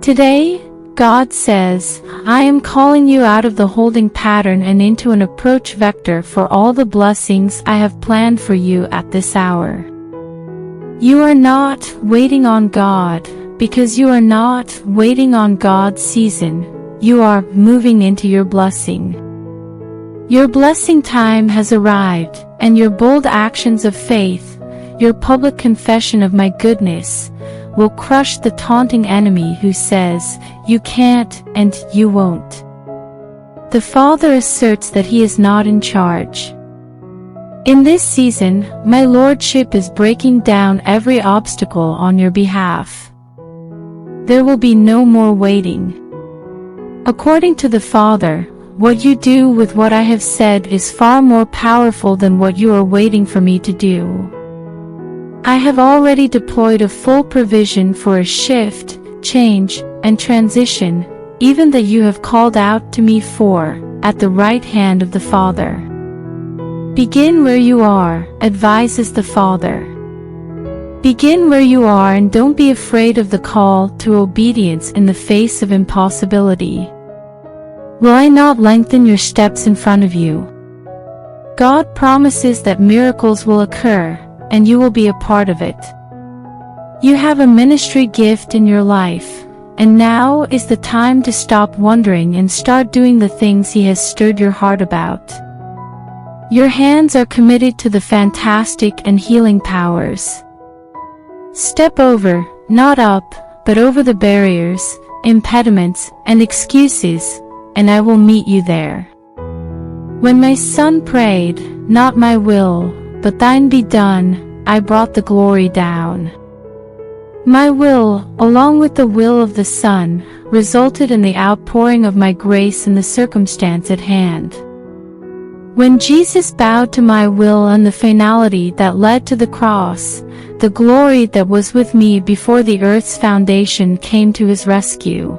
Today, God says, I am calling you out of the holding pattern and into an approach vector for all the blessings I have planned for you at this hour. You are not waiting on God, because you are not waiting on God's season. You are moving into your blessing. Your blessing time has arrived, and your bold actions of faith, your public confession of my goodness, will crush the taunting enemy who says, you can't and you won't. The Father asserts that He is not in charge. In this season, my Lordship is breaking down every obstacle on your behalf. There will be no more waiting. According to the Father, what you do with what I have said is far more powerful than what you are waiting for me to do. I have already deployed a full provision for a shift, change, and transition, even that you have called out to me for, at the right hand of the Father. Begin where you are, advises the Father. Begin where you are and don't be afraid of the call to obedience in the face of impossibility. Will I not lengthen your steps in front of you? God promises that miracles will occur, and you will be a part of it. You have a ministry gift in your life, and now is the time to stop wondering and start doing the things He has stirred your heart about. Your hands are committed to the fantastic and healing powers. Step over, not up, but over the barriers, impediments, and excuses, and I will meet you there. When my son prayed, not my will, but thine be done, I brought the glory down. My will, along with the will of the Son, resulted in the outpouring of my grace in the circumstance at hand. When Jesus bowed to my will and the finality that led to the cross, the glory that was with me before the earth's foundation came to His rescue.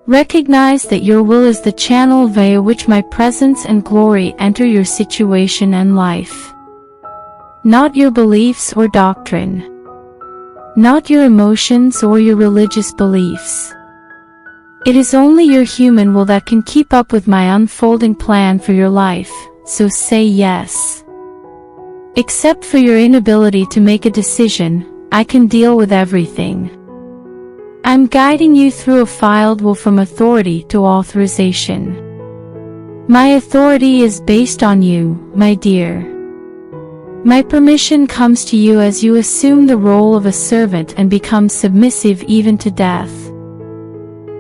Recognize that your will is the channel via which my presence and glory enter your situation and life. Not your beliefs or doctrine. Not your emotions or your religious beliefs. It is only your human will that can keep up with my unfolding plan for your life, so say yes. Except for your inability to make a decision, I can deal with everything. I'm guiding you through a filed will from authority to authorization. My authority is based on you, my dear. My permission comes to you as you assume the role of a servant and become submissive even to death.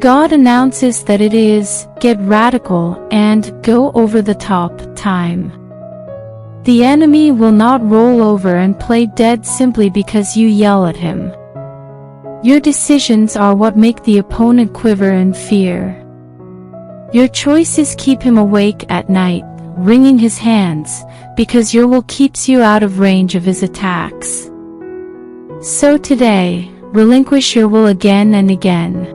God announces that it is, get radical and go over the top time. The enemy will not roll over and play dead simply because you yell at him. Your decisions are what make the opponent quiver in fear. Your choices keep him awake at night, wringing his hands, because your will keeps you out of range of his attacks. So today, relinquish your will again and again.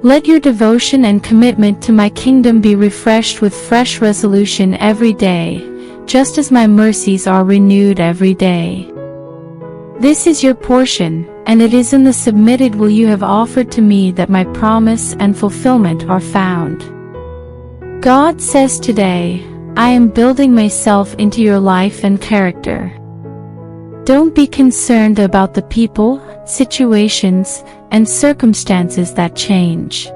Let your devotion and commitment to my kingdom be refreshed with fresh resolution every day, just as my mercies are renewed every day. This is your portion, and it is in the submitted will you have offered to me that my promise and fulfillment are found. God says today, I am building myself into your life and character. Don't be concerned about the people, situations, and circumstances that change.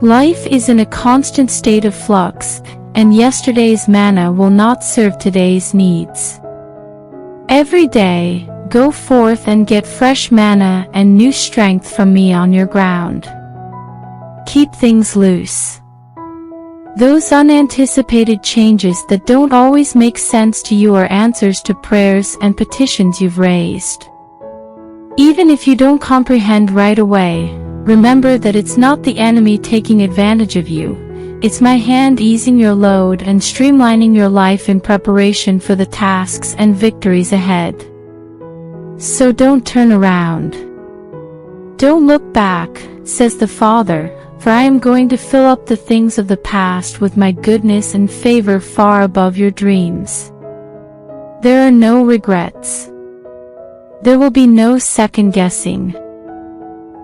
Life is in a constant state of flux, and yesterday's manna will not serve today's needs. Every day, go forth and get fresh manna and new strength from me on your ground. Keep things loose. Those unanticipated changes that don't always make sense to you are answers to prayers and petitions you've raised. Even if you don't comprehend right away, remember that it's not the enemy taking advantage of you. It's my hand easing your load and streamlining your life in preparation for the tasks and victories ahead. So don't turn around. Don't look back, says the Father, for I am going to fill up the things of the past with my goodness and favor far above your dreams. There are no regrets. There will be no second guessing.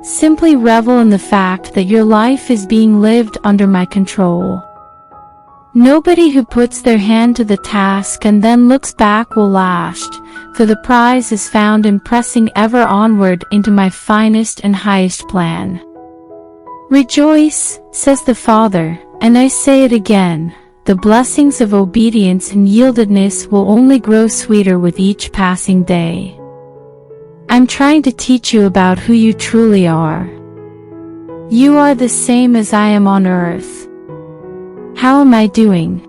Simply revel in the fact that your life is being lived under my control. Nobody who puts their hand to the task and then looks back will last, for the prize is found in pressing ever onward into my finest and highest plan. Rejoice, says the Father, and I say it again, the blessings of obedience and yieldedness will only grow sweeter with each passing day. I'm trying to teach you about who you truly are. You are the same as I am on earth. How am I doing?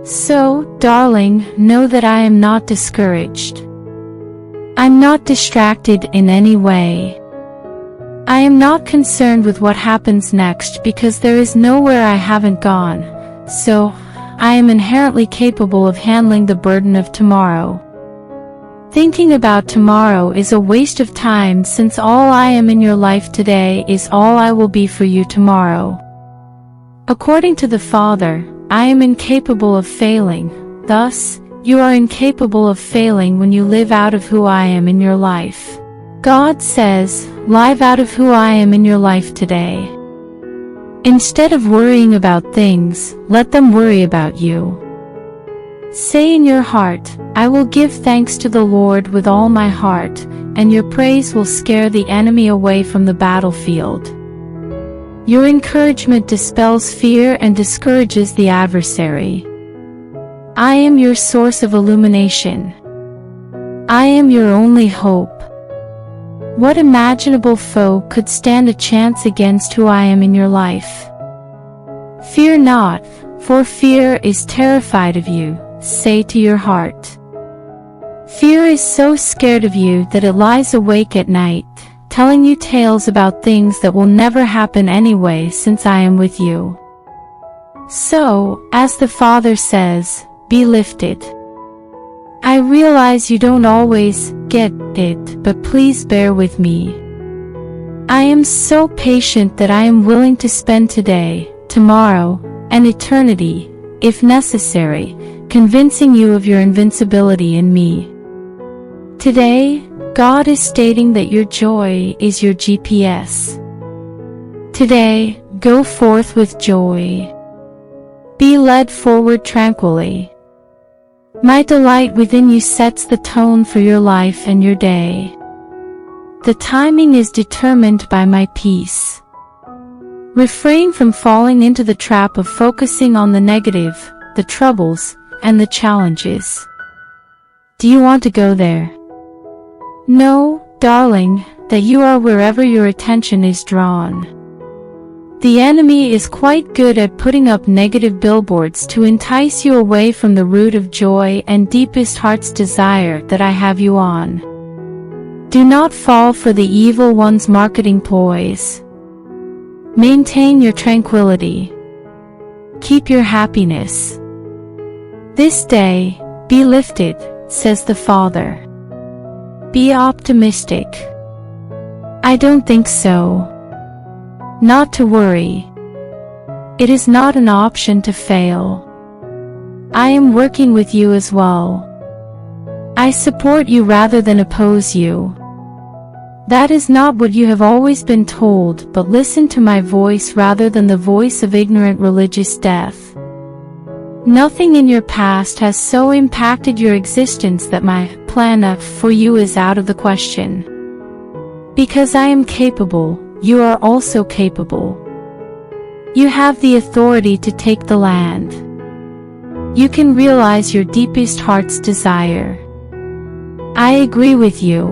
So, darling, know that I am not discouraged. I'm not distracted in any way. I am not concerned with what happens next because there is nowhere I haven't gone, so I am inherently capable of handling the burden of tomorrow. Thinking about tomorrow is a waste of time since all I am in your life today is all I will be for you tomorrow. According to the Father, I am incapable of failing, thus, you are incapable of failing when you live out of who I am in your life. God says, live out of who I am in your life today. Instead of worrying about things, let them worry about you. Say in your heart, I will give thanks to the Lord with all my heart, and your praise will scare the enemy away from the battlefield. Your encouragement dispels fear and discourages the adversary. I am your source of illumination. I am your only hope. What imaginable foe could stand a chance against who I am in your life? Fear not, for fear is terrified of you, say to your heart. Fear is so scared of you that it lies awake at night, telling you tales about things that will never happen anyway since I am with you. So, as the Father says, be lifted. I realize you don't always get it, but please bear with me. I am so patient that I am willing to spend today, tomorrow, and eternity, if necessary, convincing you of your invincibility in me. Today, God is stating that your joy is your GPS. Today, go forth with joy. Be led forward tranquilly. My delight within you sets the tone for your life and your day. The timing is determined by my peace. Refrain from falling into the trap of focusing on the negative, the troubles, and the challenges. Do you want to go there? Know, darling, that you are wherever your attention is drawn. The enemy is quite good at putting up negative billboards to entice you away from the root of joy and deepest heart's desire that I have you on. Do not fall for the evil one's marketing ploys. Maintain your tranquility. Keep your happiness. This day, be lifted, says the Father. Be optimistic. I don't think so. Not to worry. It is not an option to fail. I am working with you as well. I support you rather than oppose you. That is not what you have always been told, but listen to my voice rather than the voice of ignorant religious death. Nothing in your past has so impacted your existence that my plan for you is out of the question. Because I am capable, you are also capable. You have the authority to take the land. You can realize your deepest heart's desire. I agree with you.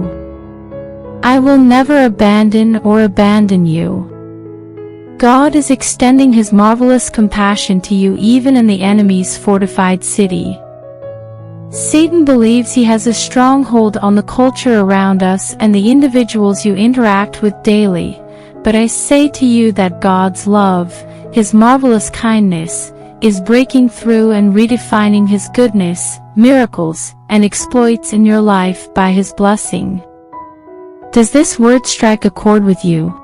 I will never abandon you. God is extending His marvelous compassion to you even in the enemy's fortified city. Satan believes he has a stronghold on the culture around us and the individuals you interact with daily, but I say to you that God's love, His marvelous kindness, is breaking through and redefining His goodness, miracles, and exploits in your life by His blessing. Does this word strike a chord with you?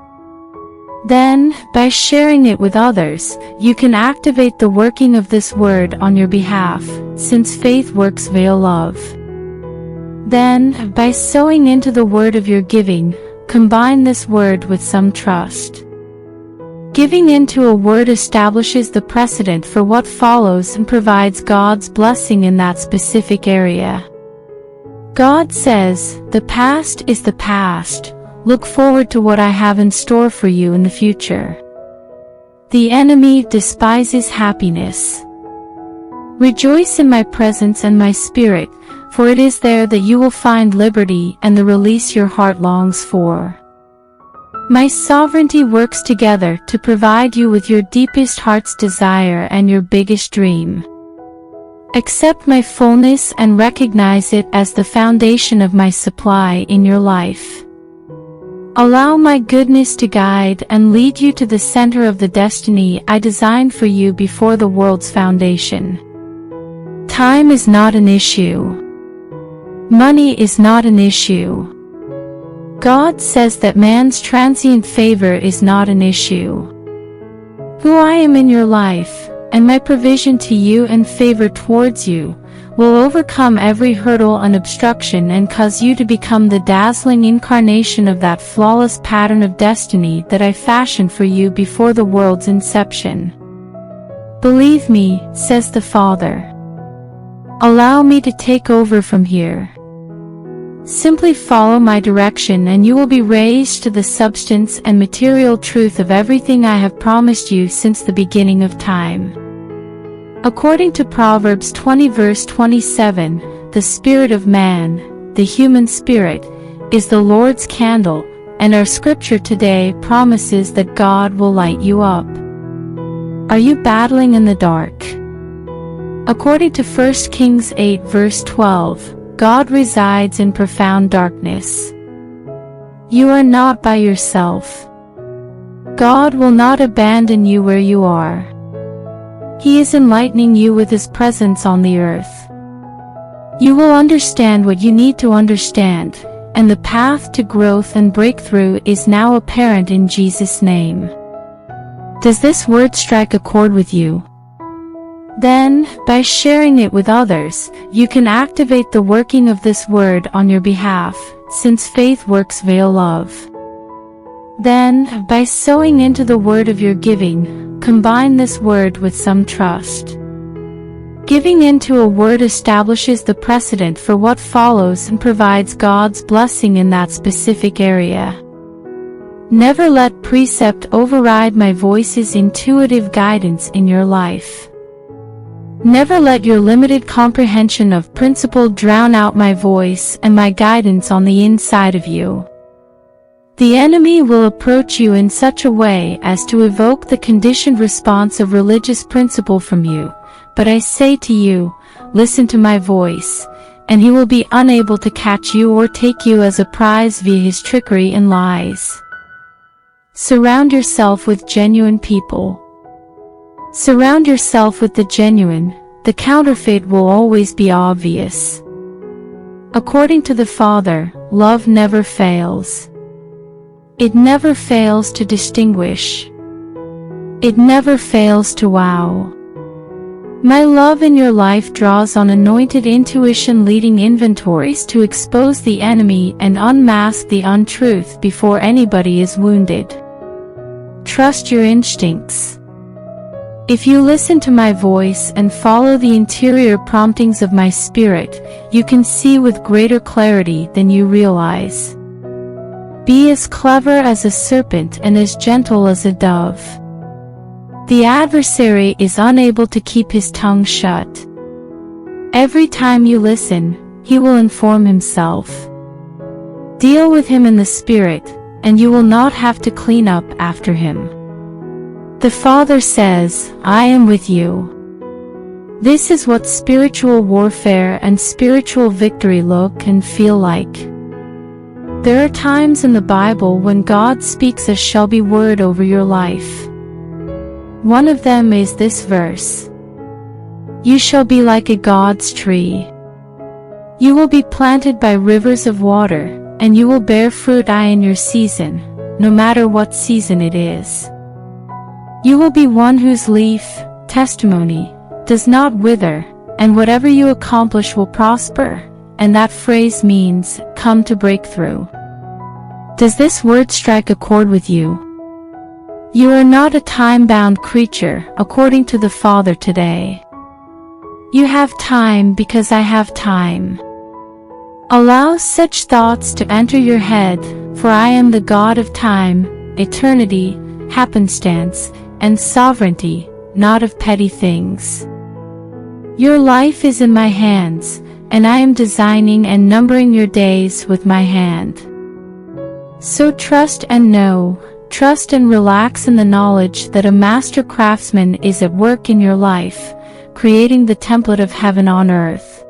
Then, by sharing it with others, you can activate the working of this word on your behalf, since faith works via love. Then, by sowing into the word of your giving, combine this word with some trust. Giving into a word establishes the precedent for what follows and provides God's blessing in that specific area. God says, "The past is the past. Look forward to what I have in store for you in the future." The enemy despises happiness. Rejoice in my presence and my spirit, for it is there that you will find liberty and the release your heart longs for. My sovereignty works together to provide you with your deepest heart's desire and your biggest dream. Accept my fullness and recognize it as the foundation of my supply in your life. Allow my goodness to guide and lead you to the center of the destiny I designed for you before the world's foundation. Time is not an issue. Money is not an issue. God says that man's transient favor is not an issue. Who I am in your life, and my provision to you and favor towards you, will overcome every hurdle and obstruction and cause you to become the dazzling incarnation of that flawless pattern of destiny that I fashioned for you before the world's inception. Believe me, says the Father. Allow me to take over from here. Simply follow my direction and you will be raised to the substance and material truth of everything I have promised you since the beginning of time. According to Proverbs 20 verse 27, the spirit of man, the human spirit, is the Lord's candle, and our scripture today promises that God will light you up. Are you battling in the dark? According to 1 Kings 8 verse 12, God resides in profound darkness. You are not by yourself. God will not abandon you where you are. He is enlightening you with His presence on the earth. You will understand what you need to understand, and the path to growth and breakthrough is now apparent in Jesus' name. Does this word strike a chord with you? Then, by sharing it with others, you can activate the working of this word on your behalf, since faith works via love. Then, by sowing into the word of your giving, combine this word with some trust. Giving into a word establishes the precedent for what follows and provides God's blessing in that specific area. Never let precept override my voice's intuitive guidance in your life. Never let your limited comprehension of principle drown out my voice and my guidance on the inside of you. The enemy will approach you in such a way as to evoke the conditioned response of religious principle from you, but I say to you, listen to my voice, and he will be unable to catch you or take you as a prize via his trickery and lies. Surround yourself with genuine people. Surround yourself with the genuine. The counterfeit will always be obvious. According to the Father, love never fails. It never fails to distinguish. It never fails to wow. My love in your life draws on anointed intuition leading inventories to expose the enemy and unmask the untruth before anybody is wounded. Trust your instincts. If you listen to my voice and follow the interior promptings of my spirit, you can see with greater clarity than you realize. Be as clever as a serpent and as gentle as a dove. The adversary is unable to keep his tongue shut. Every time you listen, he will inform himself. Deal with him in the spirit, and you will not have to clean up after him. The Father says, I am with you. This is what spiritual warfare and spiritual victory look and feel like. There are times in the Bible when God speaks a shall be word over your life. One of them is this verse. You shall be like a God's tree. You will be planted by rivers of water, and you will bear fruit in your season, no matter what season it is. You will be one whose leaf, testimony, does not wither, and whatever you accomplish will prosper, and that phrase means, come to breakthrough. Does this word strike a chord with you? You are not a time-bound creature, according to the Father today. You have time because I have time. Allow such thoughts to enter your head, for I am the God of time, eternity, happenstance, and sovereignty, not of petty things. Your life is in my hands, and I am designing and numbering your days with my hand. So trust and know, trust and relax in the knowledge that a master craftsman is at work in your life, creating the template of heaven on earth.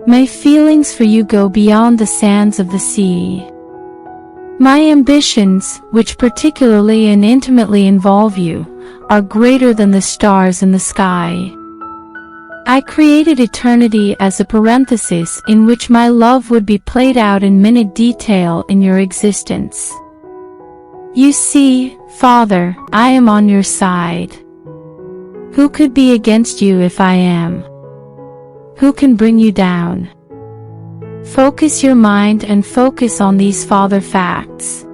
My feelings for you go beyond the sands of the sea. My ambitions, which particularly and intimately involve you, are greater than the stars in the sky. I created eternity as a parenthesis in which my love would be played out in minute detail in your existence. You see, Father, I am on your side. Who could be against you if I am? Who can bring you down? Focus your mind and focus on these Father facts.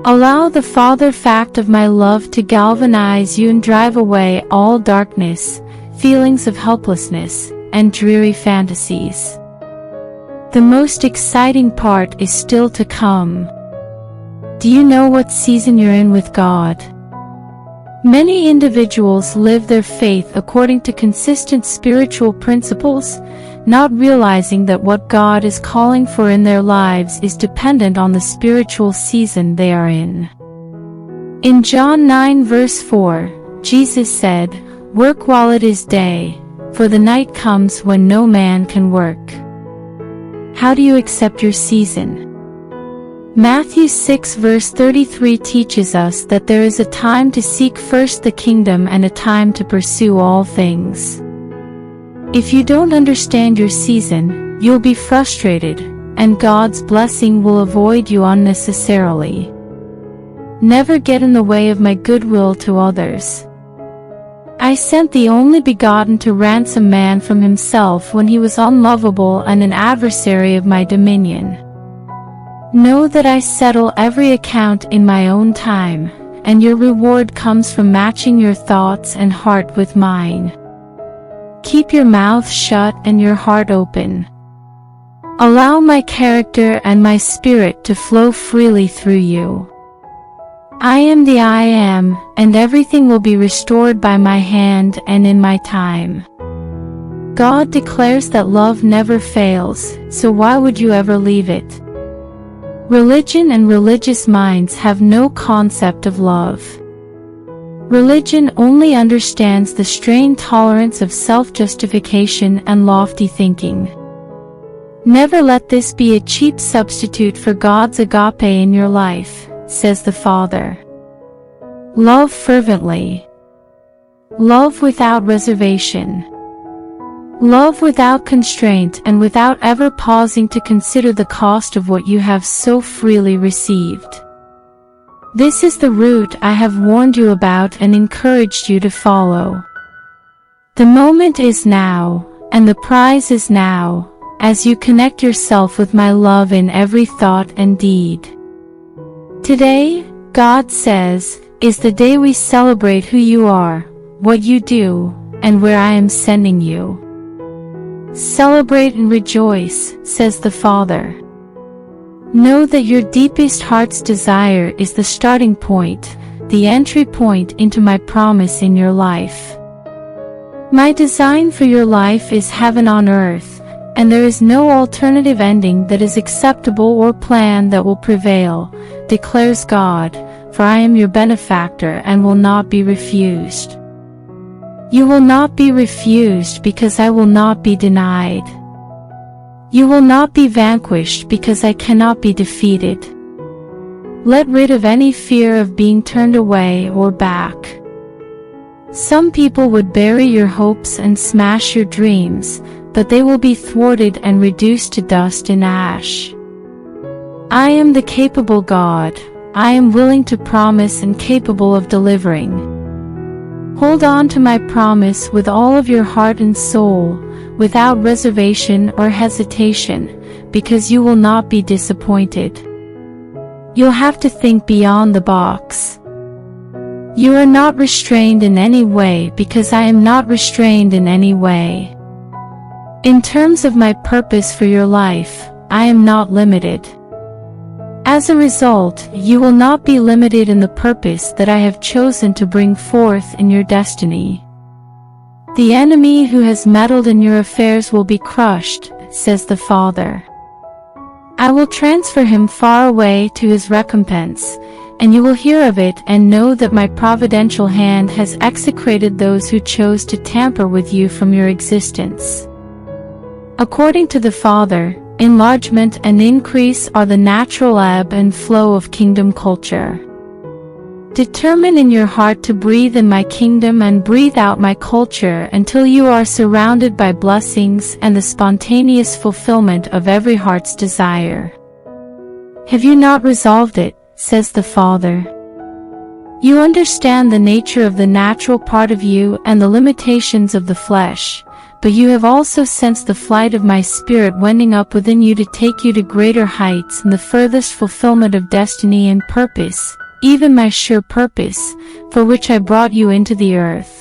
Allow the Father fact of my love to galvanize you and drive away all darkness, feelings of helplessness, and dreary fantasies. The most exciting part is still to come. Do you know what season you're in with God? Many individuals live their faith according to consistent spiritual principles, not realizing that what God is calling for in their lives is dependent on the spiritual season they are in. In John 9 verse 4, Jesus said, "Work while it is day, for the night comes when no man can work." How do you accept your season? Matthew 6 verse 33 teaches us that there is a time to seek first the kingdom and a time to pursue all things. If you don't understand your season, you'll be frustrated, and God's blessing will avoid you unnecessarily. Never get in the way of my goodwill to others. I sent the only begotten to ransom man from himself when he was unlovable and an adversary of my dominion. Know that I settle every account in my own time, and your reward comes from matching your thoughts and heart with mine. Keep your mouth shut and your heart open. Allow my character and my spirit to flow freely through you. I am the I am, and everything will be restored by my hand and in my time. God declares that love never fails, so why would you ever leave it? Religion and religious minds have no concept of love. Religion only understands the strained tolerance of self-justification and lofty thinking. Never let this be a cheap substitute for God's agape in your life, says the Father. Love fervently. Love without reservation. Love without constraint and without ever pausing to consider the cost of what you have so freely received. This is the route I have warned you about and encouraged you to follow. The moment is now, and the prize is now, as you connect yourself with my love in every thought and deed. Today, God says, is the day we celebrate who you are, what you do, and where I am sending you. Celebrate and rejoice, says the Father. Know that your deepest heart's desire is the starting point, the entry point into my promise in your life. My design for your life is heaven on earth, and there is no alternative ending that is acceptable or plan that will prevail, declares God, for I am your benefactor and will not be refused. You will not be refused because I will not be denied. You will not be vanquished because I cannot be defeated. Let rid of any fear of being turned away or back. Some people would bury your hopes and smash your dreams, but they will be thwarted and reduced to dust and ash. I am the capable God. I am willing to promise and capable of delivering. Hold on to my promise with all of your heart and soul, without reservation or hesitation, because you will not be disappointed. You'll have to think beyond the box. You are not restrained in any way because I am not restrained in any way. In terms of my purpose for your life, I am not limited. As a result, you will not be limited in the purpose that I have chosen to bring forth in your destiny. The enemy who has meddled in your affairs will be crushed, says the Father. I will transfer him far away to his recompense, and you will hear of it and know that my providential hand has execrated those who chose to tamper with you from your existence. According to the Father, enlargement and increase are the natural ebb and flow of kingdom culture. Determine in your heart to breathe in my kingdom and breathe out my culture until you are surrounded by blessings and the spontaneous fulfillment of every heart's desire. Have you not resolved it, says the Father? You understand the nature of the natural part of you and the limitations of the flesh, but you have also sensed the flight of my Spirit wending up within you to take you to greater heights and the furthest fulfillment of destiny and purpose, even my sure purpose, for which I brought you into the earth.